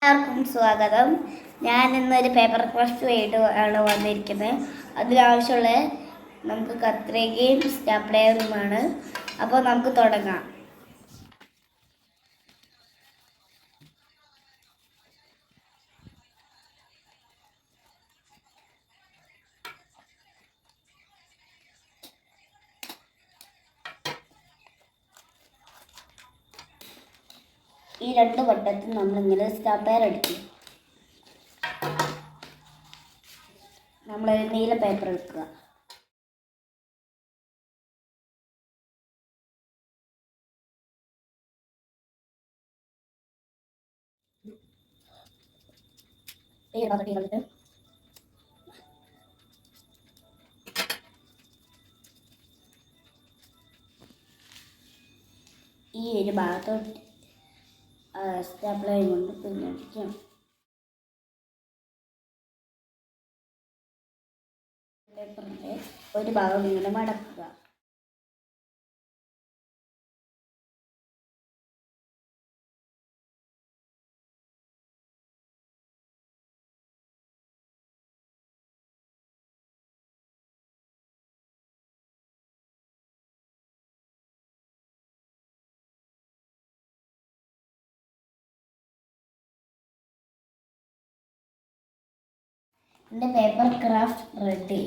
എല്ലാവർക്കും സ്വാഗതം. ഞാൻ ഇന്നൊരു പേപ്പർ ക്രാഫ്റ്റ് ആണ് വന്നിരിക്കുന്നത്. അതിനാവശ്യമുള്ള നമുക്ക് കത്രികയും സ്റ്റാപ്ലറുമാണ്. അപ്പോൾ നമുക്ക് തുടങ്ങാം. ഈ രണ്ട് വട്ടത്തിൽ നമ്മളിങ്ങനെ സ്റ്റാപ്ലർ അടിക്കും. നമ്മൾ നീല പേപ്പർ എടുക്കുക. ഈ ഒരു ഭാഗത്തോട്ട് സ്റ്റാപ്ലർ കൊണ്ട് പിന്നടിക്കാം. പേപ്പറിൻ്റെ ഒരു ഭാഗം ഇങ്ങനെ മടക്കുക. എൻ്റെ പേപ്പർ ക്രാഫ്റ്റ് റെഡി.